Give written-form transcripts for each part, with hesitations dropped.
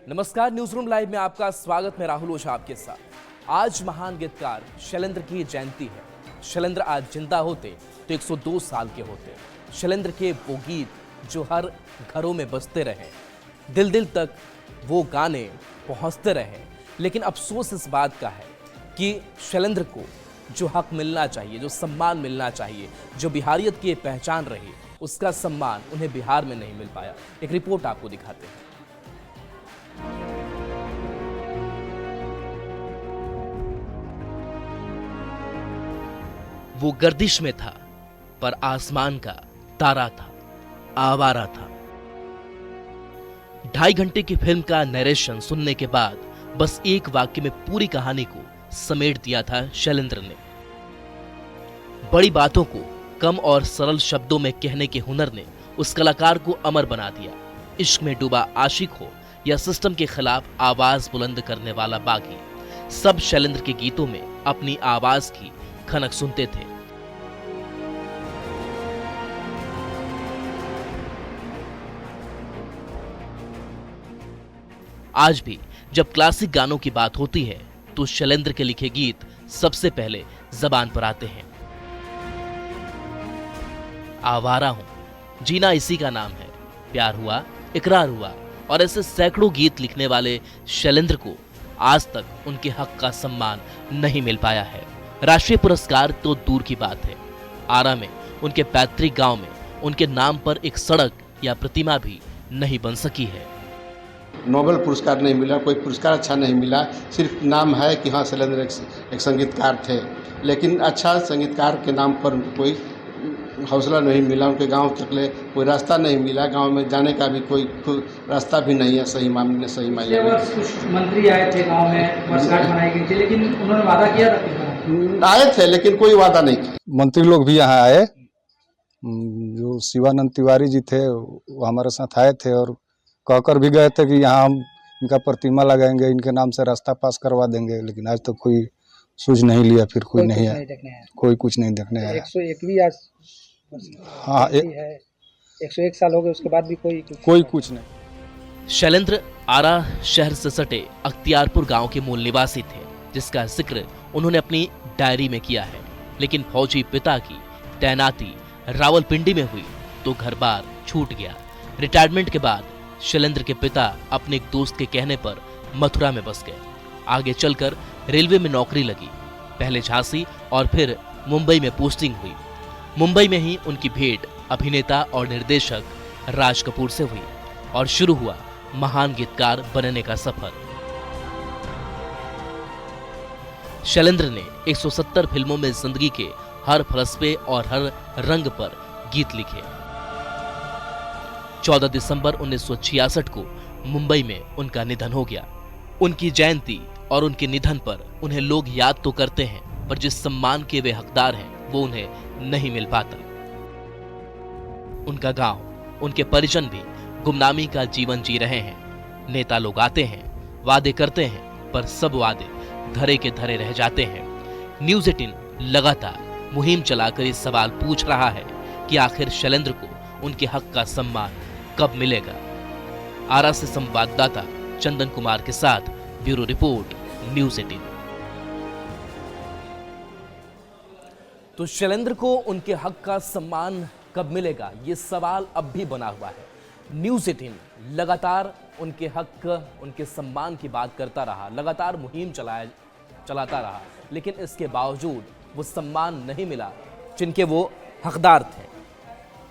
नमस्कार, news room live में आपका स्वागत। मैं राहुल ओझा आपके साथ। आज महान गीतकार शैलेंद्र की जयंती है। शैलेंद्र आज जिंदा होते तो 102 साल के होते। शैलेंद्र के वो गीत जो हर घरों में बजते रहे, दिल दिल तक वो गाने पहुंचते रहे। लेकिन अफसोस इस बात का है कि शैलेंद्र को जो हक मिलना चाहिए, जो सम्मान मिलना चाहिए, जो बिहारियत की पहचान रही, उसका सम्मान उन्हें बिहार में नहीं मिल पाया। एक रिपोर्ट आपको दिखाते हैं। वो गर्दिश में था पर आसमान का तारा था, आवारा था। 2.5 घंटे की फिल्म का नरेशन सुनने के बाद बस एक वाक्य में पूरी कहानी को समेट दिया था शैलेंद्र ने। बड़ी बातों को कम और सरल शब्दों में कहने के हुनर ने उस कलाकार को अमर बना दिया। इश्क में डूबा आशिक हो या सिस्टम के खिलाफ आवाज बुलंद करने वाला बागी, सब शैलेंद्र के गीतों में अपनी आवाज की खनक सुनते थे। आज भी जब क्लासिक गानों की बात होती है तो शैलेंद्र के लिखे गीत सबसे पहले जबान पर आते हैं। आवारा हूं, जीना इसी का नाम है, प्यार हुआ, इकरार हुआ और ऐसे सैकड़ों गीत लिखने वाले शैलेंद्र को आज तक उनके हक का सम्मान नहीं मिल पाया है। राष्ट्रीय पुरस्कार तो दूर की बात है, आरा में उनके पैतृक गांव में उनके नाम पर एक सड़क या प्रतिमा भी नहीं बन सकी है। नोबेल पुरस्कार नहीं मिला, कोई पुरस्कार अच्छा नहीं मिला। सिर्फ नाम है कि हाँ शैलेंद्र एक संगीतकार थे, लेकिन अच्छा संगीतकार के नाम पर कोई हौसला नहीं मिला। उनके गांव तक ले कोई रास्ता नहीं मिला, गांव में जाने का भी कोई रास्ता भी नहीं है। सही मामले सही मायने में कुछ मंत्री आए थे गांव में, वर्षगांठ मनाई गई थी, लेकिन उन्होंने वादा किया था। आए थे लेकिन कोई वादा नहीं किया। मंत्री लोग भी यहाँ आए, जो शिवानंद तिवारी जी थे वो हमारे साथ आए थे और कहकर भी गए थे कि यहाँ हम इनका प्रतिमा लगाएंगे, इनके नाम से रास्ता पास करवा देंगे, लेकिन आज तक तो कोई सूझ नहीं लिया। फिर कोई नहीं है, कोई कुछ नहीं देखने आया। 101 भी आज हाँ 101 साल हो गए, उसके बाद भी कोई कुछ नहीं। शैलेंद्र आरा शहर से सटे अख्तियारपुर गांव के मूल निवासी थे, जिसका जिक्र उन्होंने अपनी डायरी में किया है। लेकिन फौजी पिता की तैनाती रावलपिंडी में हुई तो घर बार छूट गया। रिटायरमेंट के बाद शैलेंद्र के पिता अपने एक दोस्त के कहने पर मथुरा में बस गए। आगे चलकर रेलवे में नौकरी लगी, पहले झांसी और फिर मुंबई में पोस्टिंग हुई। मुंबई में ही उनकी भेंट अभिनेता और निर्देशक राज कपूर से हुई और शुरू हुआ महान गीतकार बनने का सफर। शैलेंद्र ने 170 फिल्मों में जिंदगी के हर फलसफे और हर रंग पर गीत लिखे। 14 दिसंबर 1966 को मुंबई में उनका निधन हो गया। उनकी जयंती और उनके निधन पर उन्हें लोग याद तो करते हैं, पर जिस सम्मान के वे हकदार हैं वो उन्हें नहीं मिल पाता। उनका गांव, उनके परिजन भी गुमनामी का जीवन जी रहे हैं। नेता लोग आते हैं, वादे करते हैं, पर सब वादे धरे के धरे रह जाते हैं। न्यूज 18 लगातार मुहिम चलाकर इस सवाल पूछ रहा है कि आखिर शैलेंद्र को उनके हक का सम्मान कब मिलेगा। आरा से संवाददाता चंदन कुमार के साथ ब्यूरो रिपोर्ट, न्यूज 18। तो शैलेंद्र को उनके हक का सम्मान कब मिलेगा, ये सवाल अब भी बना हुआ है। न्यूज 18 लगातार उनके हक, उनके सम्मान की बात करता रहा, लगातार मुहिम चलाता रहा, लेकिन इसके बावजूद वो सम्मान नहीं मिला जिनके वो हकदार थे।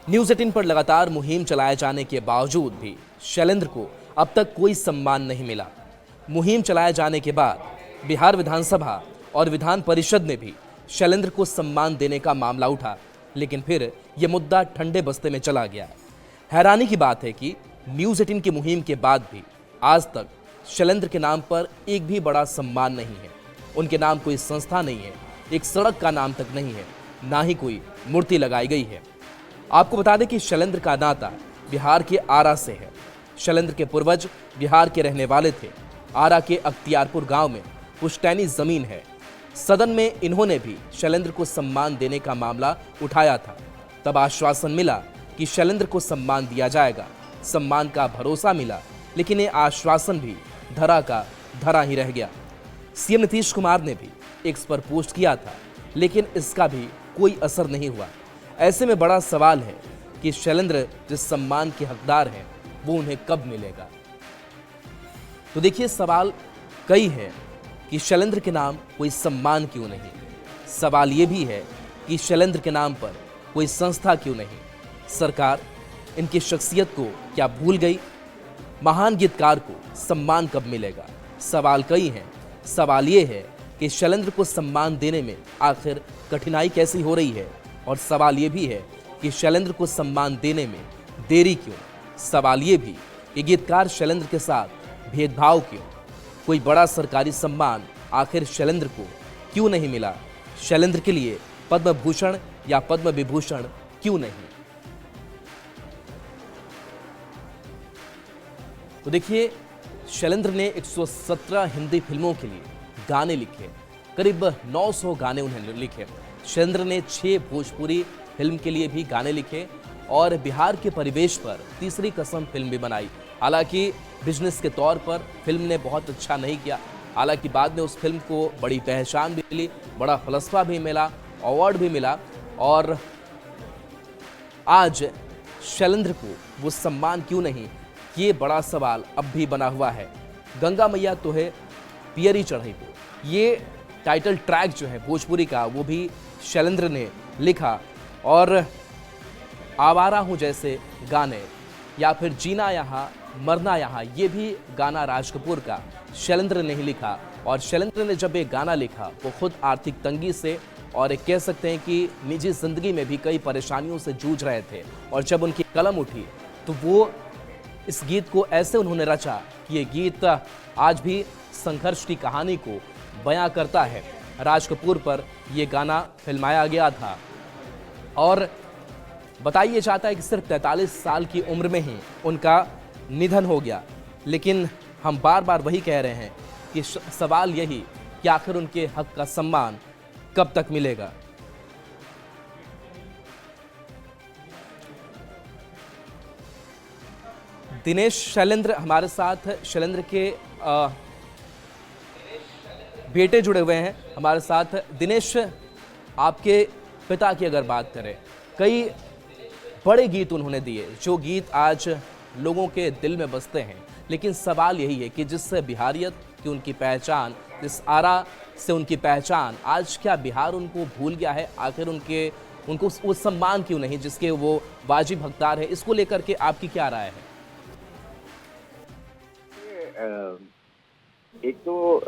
न्यूज 18 पर लगातार मुहिम चलाए जाने के बावजूद भी शैलेंद्र को अब तक कोई सम्मान नहीं मिला। मुहिम चलाए जाने के बाद बिहार विधानसभा और विधान परिषद में भी शैलेंद्र को सम्मान देने का मामला उठा, लेकिन फिर यह मुद्दा ठंडे बस्ते में चला गया। हैरानी की बात है कि न्यूज 18 की मुहिम के बाद भी आज तक शैलेंद्र के नाम पर एक भी बड़ा सम्मान नहीं है। उनके नाम कोई संस्था नहीं है, एक सड़क का नाम तक नहीं है, ना ही कोई मूर्ति लगाई गई है। आपको बता दें कि शैलेंद्र का नाता बिहार के आरा से है। शैलेंद्र के पूर्वज बिहार के रहने वाले थे। आरा के अख्तियारपुर गांव में पुश्तैनी जमीन है। सदन में इन्होंने भी शैलेंद्र को सम्मान देने का मामला उठाया था। तब आश्वासन मिला कि शैलेंद्र को सम्मान दिया जाएगा, सम्मान का भरोसा मिला, लेकिन ये आश्वासन भी धरा का धरा ही रह गया। सीएम नीतीश कुमार ने भी एक्स पर पोस्ट किया था, लेकिन इसका भी कोई असर नहीं हुआ। ऐसे में बड़ा सवाल है कि शैलेंद्र जिस सम्मान के हकदार हैं वो उन्हें कब मिलेगा। तो देखिए, सवाल कई है कि शैलेंद्र के नाम कोई सम्मान क्यों नहीं। सवाल ये भी है कि शैलेंद्र के नाम पर कोई संस्था क्यों नहीं। सरकार इनकी शख्सियत को क्या भूल गई। महान गीतकार को सम्मान कब मिलेगा। सवाल कई हैं। सवाल ये है कि शैलेंद्र को सम्मान देने में आखिर कठिनाई कैसी हो रही है, और सवाल ये भी है कि शैलेंद्र को सम्मान देने में देरी क्यों। सवाल ये भी कि गीतकार शैलेंद्र के साथ भेदभाव क्यों। कोई बड़ा सरकारी सम्मान आखिर शैलेंद्र को क्यों नहीं मिला। शैलेंद्र के लिए पद्म भूषण या पद्म विभूषण क्यों नहीं। तो देखिए, शैलेंद्र ने 117 हिंदी फिल्मों के लिए गाने लिखे, करीब 900 गाने उन्हें लिखे। शैलेंद्र ने 6 भोजपुरी फिल्म के लिए भी गाने लिखे और बिहार के परिवेश पर तीसरी कसम फिल्म भी बनाई। हालांकि बिजनेस के तौर पर फिल्म ने बहुत अच्छा नहीं किया, हालांकि बाद में उस फिल्म को बड़ी पहचान भी मिली, बड़ा फलसफा भी मिला, अवार्ड भी मिला, और आज शैलेंद्र को वो सम्मान क्यों नहीं, ये बड़ा सवाल अब भी बना हुआ है। गंगा मैया तो है पियरी चढ़ई को, ये टाइटल ट्रैक जो है भोजपुरी का वो भी शैलेंद्र ने लिखा, और आवारा हूँ जैसे गाने, या फिर जीना यहाँ मरना यहाँ, ये भी गाना राज कपूर का शैलेंद्र ने ही लिखा। और शैलेंद्र ने जब ये गाना लिखा वो खुद आर्थिक तंगी से और एक कह सकते हैं कि निजी जिंदगी में भी कई परेशानियों से जूझ रहे थे, और जब उनकी कलम उठी तो वो इस गीत को ऐसे उन्होंने रचा कि ये गीत आज भी संघर्ष की कहानी को बयां करता है। राज कपूर पर ये गाना फिल्माया गया था, और बताइए जाता है कि सिर्फ 43 साल की उम्र में ही उनका निधन हो गया। लेकिन हम बार बार वही कह रहे हैं कि सवाल यही कि आखिर उनके हक का सम्मान कब तक मिलेगा। दिनेश शैलेंद्र हमारे साथ, शैलेंद्र के बेटे जुड़े हुए हैं हमारे साथ। दिनेश, आपके पिता की अगर बात करें, कई बड़े गीत उन्होंने दिए, जो गीत आज लोगों के दिल में बसते हैं, लेकिन सवाल यही है कि जिस बिहारियत की उनकी पहचान, जिस आरा से उनकी पहचान, आज क्या बिहार उनको भूल गया है। आखिर उनको वो सम्मान क्यों नहीं जिसके वो वाजिब हकदार है। इसको लेकर के आपकी क्या राय है? एक तो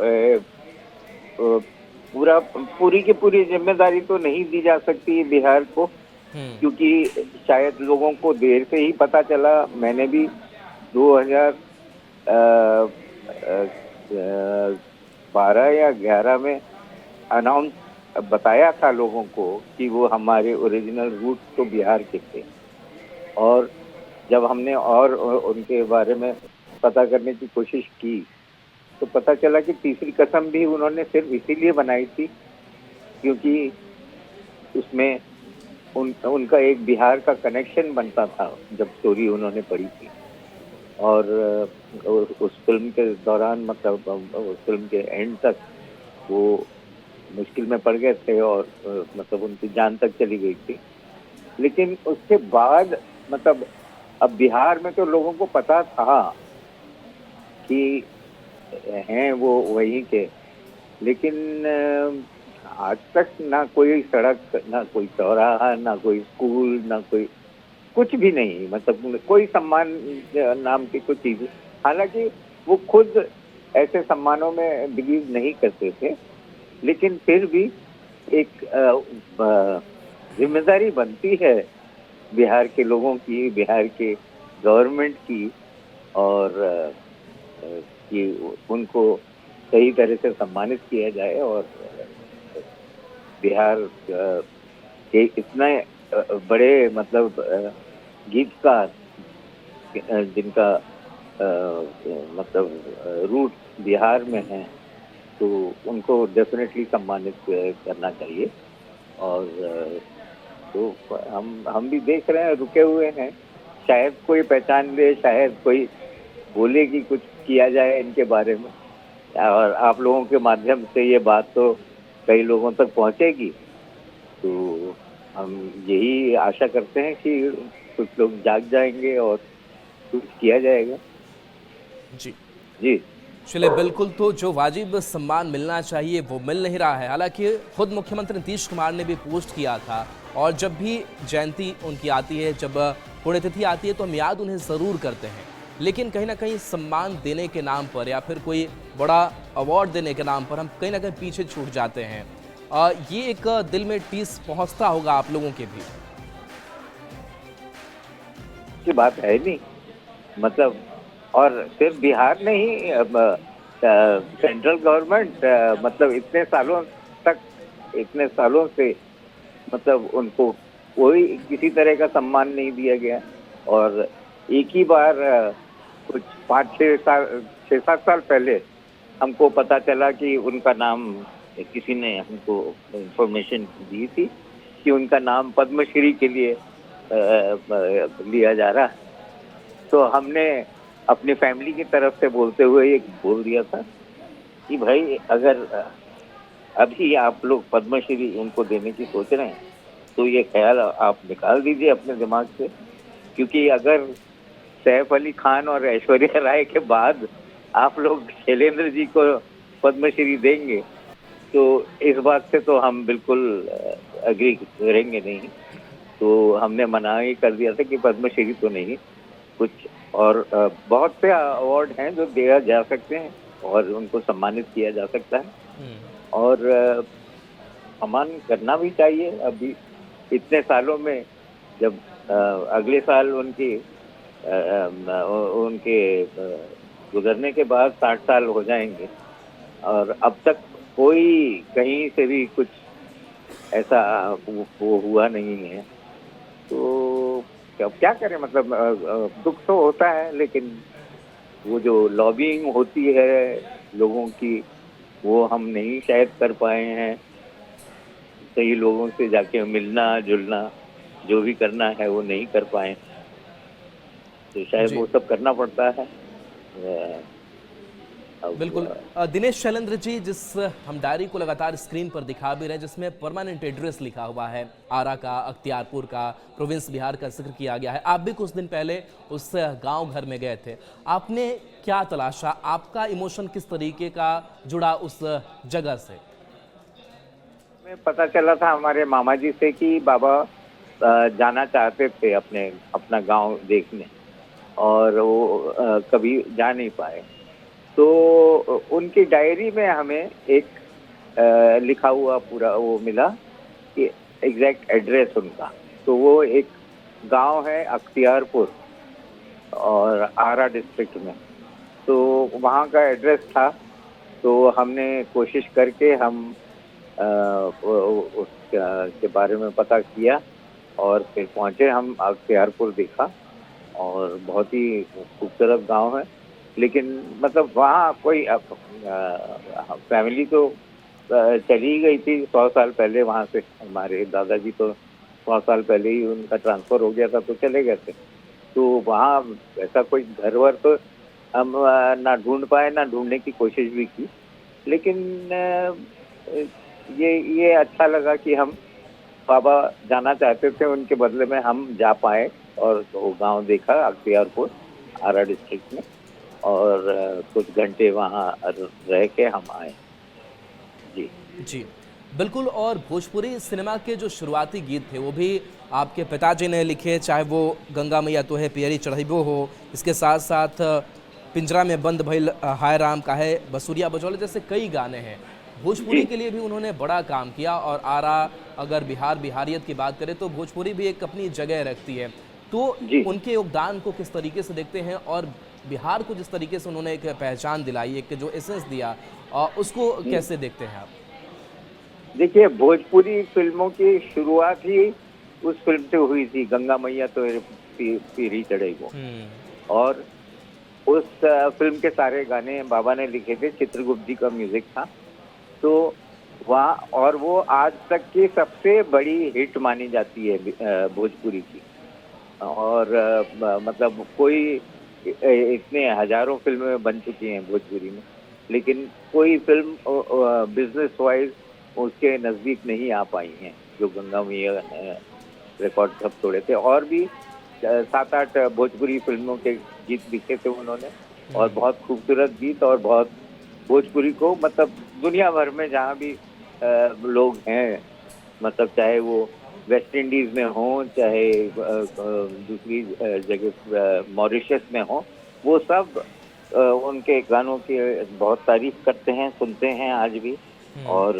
पूरी की पूरी जिम्मेदारी तो नहीं दी जा सकती बिहार को, क्योंकि शायद लोगों को देर से ही पता चला। मैंने भी 2012 या 11 में अनाउंस बताया था लोगों को कि वो हमारे ओरिजिनल रूट तो बिहार के थे, और जब हमने और उनके बारे में पता करने की कोशिश की तो पता चला कि तीसरी कसम भी उन्होंने सिर्फ इसीलिए बनाई थी क्योंकि उसमें उनका एक बिहार का कनेक्शन बनता था जब स्टोरी उन्होंने पढ़ी थी। और उस फिल्म के दौरान, मतलब उस फिल्म के एंड तक वो मुश्किल में पड़ गए थे और मतलब उनकी जान तक चली गई थी। लेकिन उसके बाद मतलब अब बिहार में तो लोगों को पता था कि हैं वो वहीं के, लेकिन आज तक ना कोई सड़क, ना कोई चौराहा, ना कोई स्कूल, ना कोई कुछ भी नहीं, मतलब कोई सम्मान नाम की कोई चीज। हालांकि वो खुद ऐसे सम्मानों में बिलीव नहीं करते थे, लेकिन फिर भी एक जिम्मेदारी बनती है बिहार के लोगों की, बिहार के गवर्नमेंट की, और कि उनको सही तरह से सम्मानित किया जाए। और बिहार के इतने बड़े मतलब गीतकार जिनका मतलब रूट बिहार में है, तो उनको डेफिनेटली सम्मानित करना चाहिए। और तो हम भी देख रहे हैं, रुके हुए हैं, शायद कोई पहचान ले, शायद कोई बोले कि कुछ किया जाए इनके बारे में, और आप लोगों के माध्यम से ये बात तो कई लोगों तक पहुंचेगी, तो हम यही आशा करते हैं कि कुछ लोग जाग जाएंगे और कुछ किया जाएगा। जी जी चलिए, बिल्कुल। तो जो वाजिब सम्मान मिलना चाहिए वो मिल नहीं रहा है। हालांकि खुद मुख्यमंत्री नीतीश कुमार ने भी पोस्ट किया था, और जब भी जयंती उनकी आती है, जब पुण्यतिथि आती है, तो हम याद उन्हें ज़रूर करते हैं। लेकिन कहीं ना कहीं सम्मान देने के नाम पर या फिर कोई बड़ा अवार्ड देने के नाम पर हम कहीं ना कहीं पीछे छूट जाते हैं। ये एक दिल में ठेस पहुंचता होगा आप लोगों के भी। की बात है नहीं, मतलब, और सिर्फ बिहार नहीं, सेंट्रल गवर्नमेंट, मतलब इतने सालों से मतलब उनको कोई किसी तरह का सम्मान नहीं दिया गया, और एक ही बार कुछ 6-7 साल पहले हमको पता चला कि उनका नाम, किसी ने हमको इंफॉर्मेशन दी थी कि उनका नाम पद्मश्री के लिए लिया जा रहा है। तो हमने अपनी फैमिली की तरफ से बोलते हुए एक बोल दिया था कि भाई, अगर अभी आप लोग पद्मश्री उनको देने की सोच रहे हैं तो ये ख्याल आप निकाल दीजिए अपने दिमाग से, क्योंकि अगर सैफ अली खान और ऐश्वर्या राय के बाद आप लोग शैलेंद्र जी को पद्मश्री देंगे तो इस बात से तो हम बिल्कुल एग्री करेंगे नहीं। तो हमने मना ही कर दिया था कि पद्मश्री तो नहीं, कुछ और बहुत से अवार्ड हैं जो दिया जा सकते हैं और उनको सम्मानित किया जा सकता है, और सम्मान करना भी चाहिए। अभी इतने सालों में, जब अगले साल उनके गुजरने के बाद 60 साल हो जाएंगे, और अब तक कोई कहीं से भी कुछ ऐसा वो हुआ नहीं है, तो क्या करें, मतलब दुख तो होता है, लेकिन वो जो लॉबिंग होती है लोगों की, वो हम नहीं शायद कर पाए हैं। सही लोगों से जाके मिलना जुलना, जो भी करना है वो नहीं कर पाए, तो शायद वो सब करना पड़ता है। बिल्कुल। दिनेश शैलेंद्र जी, जिस हम डायरी को लगातार स्क्रीन पर दिखा भी रहे हैं, जिसमें परमानेंट एड्रेस लिखा हुआ है, आरा का, अख्तियारपुर का, प्रोविंस बिहार का जिक्र किया गया है। आप भी कुछ दिन पहले उस गांव घर में गए थे, आपने क्या तलाशा? आपका इमोशन किस तरीके का जुड़ा उस जगह से? हमें पता चला था हमारे मामा जी से कि बाबा जाना चाहते थे अपना गांव देखने, और वो कभी जा नहीं पाए। तो उनकी डायरी में हमें एक लिखा हुआ पूरा वो मिला कि एग्जैक्ट एड्रेस उनका, तो वो एक गांव है अख्तियारपुर और आरा डिस्ट्रिक्ट में, तो वहाँ का एड्रेस था। तो हमने कोशिश करके हम उसके बारे में पता किया और फिर पहुँचे। हम अख्तियारपुर देखा और बहुत ही खूबसूरत गांव है, लेकिन मतलब वहाँ कोई फैमिली तो चली गई थी 100 साल पहले वहाँ से। हमारे दादाजी तो 100 साल पहले ही उनका ट्रांसफ़र हो गया था, तो चले गए थे। तो वहाँ ऐसा कोई घर वर तो हम ना ढूंढ पाए, ना ढूंढने की कोशिश भी की, लेकिन ये अच्छा लगा कि हम बाबा जाना चाहते थे, उनके बदले में हम जा पाए और वो गांव देखा अख्तियारपुर आरा डिस्ट्रिक्ट में, और कुछ घंटे वहाँ रह के हम आए। जी बिल्कुल। और भोजपुरी सिनेमा के जो शुरुआती गीत थे वो भी आपके पिताजी ने लिखे, चाहे वो गंगा मैया तो है पियरी चढ़ैबो हो, इसके साथ साथ पिंजरा में बंद भइल हाय राम का है, बसुरिया बजौले, जैसे कई गाने हैं। भोजपुरी के लिए भी उन्होंने बड़ा काम किया, और आरा, अगर बिहारियत की बात करें तो भोजपुरी भी एक अपनी जगह रखती है। तो उनके योगदान को किस तरीके से देखते हैं, और बिहार को जिस तरीके से उन्होंने एक पहचान दिलाई, एक जो एसेंस दिया, उसको कैसे देखते हैं आप? देखिए, भोजपुरी फिल्मों की शुरुआत ही उस फिल्म से हुई थी, गंगा मैया तो पियरी चढ़ैबो, और उस फिल्म के सारे गाने बाबा ने लिखे थे, चित्रगुप्त जी का म्यूजिक था। तो वहाँ, और वो आज तक की सबसे बड़ी हिट मानी जाती है भोजपुरी की, और मतलब कोई इतने हजारों फिल्में बन चुकी हैं भोजपुरी में, लेकिन कोई फिल्म बिजनेस वाइज उसके नज़दीक नहीं आ पाई हैं जो गंगा मैया ने रिकॉर्ड सब तोड़े थे। और भी 7-8 भोजपुरी फिल्मों के गीत लिखे थे उन्होंने, और बहुत खूबसूरत गीत, और बहुत भोजपुरी को मतलब दुनिया भर में जहाँ भी लोग हैं, मतलब चाहे वो वेस्ट इंडीज में हो, चाहे दूसरी जगह मॉरिशस में हो, वो सब उनके गानों की बहुत तारीफ करते हैं, सुनते हैं आज भी। और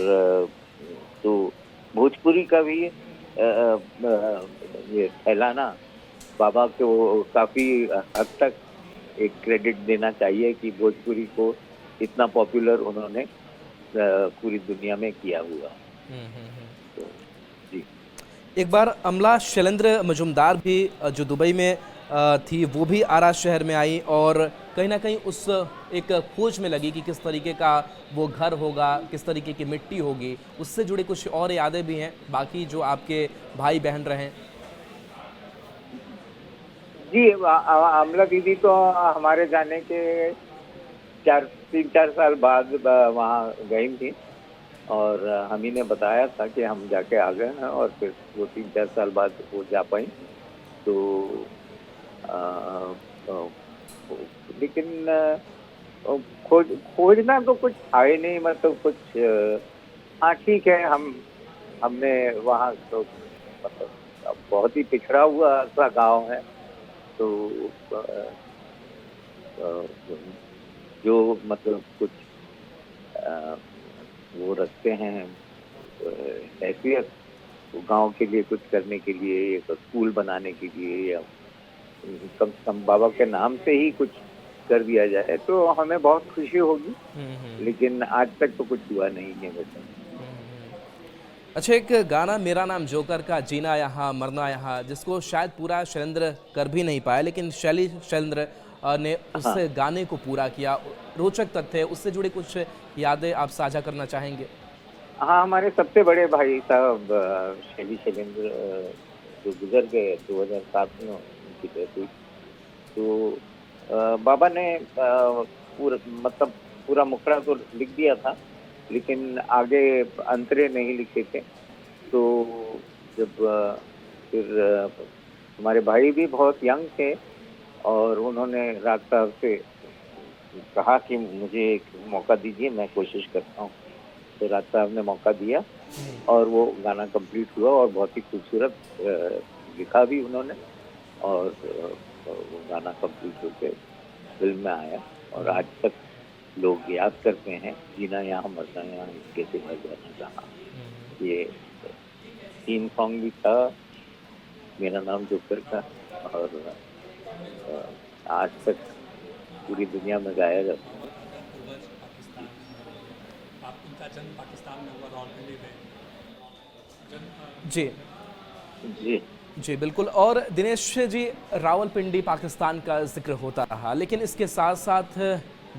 तो भोजपुरी का भी ये फैलाना बाबा को काफी हद तक एक क्रेडिट देना चाहिए कि भोजपुरी को इतना पॉपुलर उन्होंने पूरी दुनिया में किया हुआ। तो जी, एक बार अमला शैलेंद्र मजूमदार भी जो दुबई में थी, वो भी आरा शहर में आई और कहीं ना कहीं उस एक खोज में लगी कि किस तरीके का वो घर होगा, किस तरीके की मिट्टी होगी। उससे जुड़ी कुछ और यादें भी हैं बाकी जो आपके भाई बहन रहे। जी, अमला दीदी तो हमारे जाने के 3-4 साल बाद वहाँ गई थी, और हम ही ने बताया था कि हम जाके आ गए हैं, और फिर वो 3-4 साल बाद वो जा पाई। तो लेकिन खोजना तो कुछ था ही नहीं, मतलब कुछ हाँ ठीक है, हमने वहाँ तो मतलब बहुत ही पिछड़ा हुआ सा गांव है, तो जो मतलब कुछ वो रखते हैं हैसियत गांव के लिए, कुछ करने के लिए, एक स्कूल बनाने के लिए, या कम से कम बाबा के नाम से ही कुछ कर दिया जाए तो हमें बहुत खुशी होगी। लेकिन आज तक तो कुछ हुआ नहीं है वैसे। अच्छा, एक गाना मेरा नाम जोकर का जीना यहाँ मरना यहाँ, जिसको शायद पूरा शैलेंद्र कर भी नहीं पाया, लेकिन शैलेंद्र ने उस गाने को पूरा किया। रोचक तथ्य, उससे जुड़ी कुछ यादें आप साझा करना चाहेंगे? हाँ, हमारे सबसे बड़े भाई साहब शैलेंद्र जो गुजर गए 2007 में, उनकी डेथ हुई। तो बाबा ने पूरा मुखड़ा तो लिख दिया था, लेकिन आगे अंतरे नहीं लिखे थे। तो जब फिर हमारे भाई भी बहुत यंग थे, और उन्होंने राज साहब से कहा कि मुझे एक मौका दीजिए, मैं कोशिश करता हूँ। तो राज साहब ने मौका दिया, और वो गाना कंप्लीट हुआ, और बहुत ही खूबसूरत लिखा भी उन्होंने, और वो गाना कंप्लीट होकर फिल्म में आया, और आज तक लोग याद करते हैं, जीना यहाँ मरना यहाँ इसके सिवा जाना जहाँ। ये थीम सॉन्ग भी था मेरा नाम जोकर का, और आज तक पूरी दुनिया में गाया जाता है। आपका जन्म पाकिस्तान में हुआ, रावलपिंडी में। जी जी जी बिल्कुल। और दिनेश जी, रावलपिंडी पाकिस्तान का जिक्र होता रहा, लेकिन इसके साथ साथ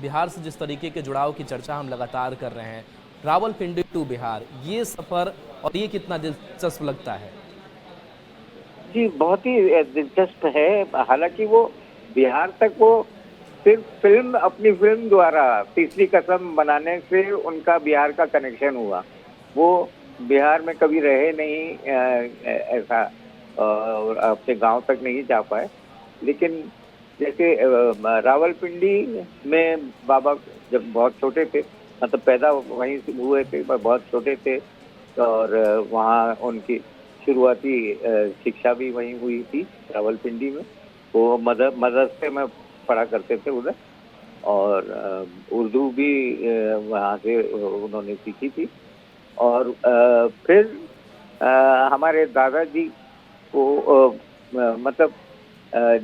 बिहार से जिस तरीके के जुड़ाव की चर्चा हम लगातार कर रहे हैं, रावलपिंडी टू बिहार, ये सफ़र और ये कितना दिलचस्प लगता है? जी, बहुत ही दिलचस्प है। हालांकि वो बिहार तक वो सिर्फ अपनी फिल्म द्वारा तीसरी कसम बनाने से उनका बिहार का कनेक्शन हुआ। वो बिहार में कभी रहे नहीं ऐसा, और अपने गांव तक नहीं जा पाए। लेकिन जैसे रावलपिंडी में बाबा जब बहुत छोटे थे, मतलब पैदा वहीं से हुए थे, बहुत छोटे थे, और वहाँ उनकी शुरुआती शिक्षा भी वहीं हुई थी रावलपिंडी में। वो मदरसे में पढ़ा करते थे उधर, और उर्दू भी वहाँ से उन्होंने सीखी थी। और फिर हमारे दादाजी को मतलब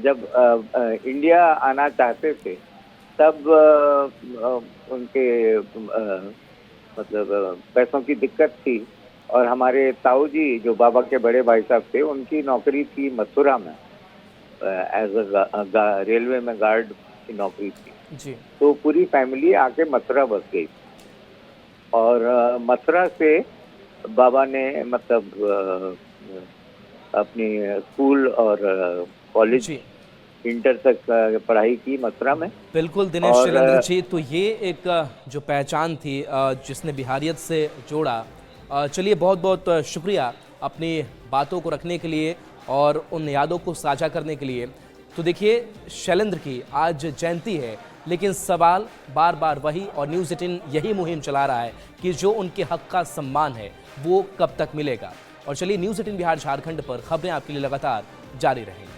जब इंडिया आना चाहते थे, तब उनके मतलब पैसों की दिक्कत थी, और हमारे ताऊ जी जो बाबा के बड़े भाई साहब थे, उनकी नौकरी थी मथुरा में, एज रेलवे में गार्ड की नौकरी थी जी। तो पूरी फैमिली आके मथुरा बस गई, और मथुरा से बाबा ने मतलब अपनी स्कूल और कॉलेज इंटर तक पढ़ाई की मथुरा में। बिल्कुल दिनेश और शैलेंद्र जी, तो ये एक जो पहचान थी जिसने बिहारियत से जोड़ा। चलिए, बहुत बहुत शुक्रिया अपनी बातों को रखने के लिए और उन यादों को साझा करने के लिए। तो देखिए, शैलेंद्र की आज जयंती है, लेकिन सवाल बार बार वही, और न्यूज़ 18 यही मुहिम चला रहा है कि जो उनके हक का सम्मान है वो कब तक मिलेगा। और चलिए, न्यूज़ 18 बिहार झारखंड पर खबरें आपके लिए लगातार जारी रहेंगी।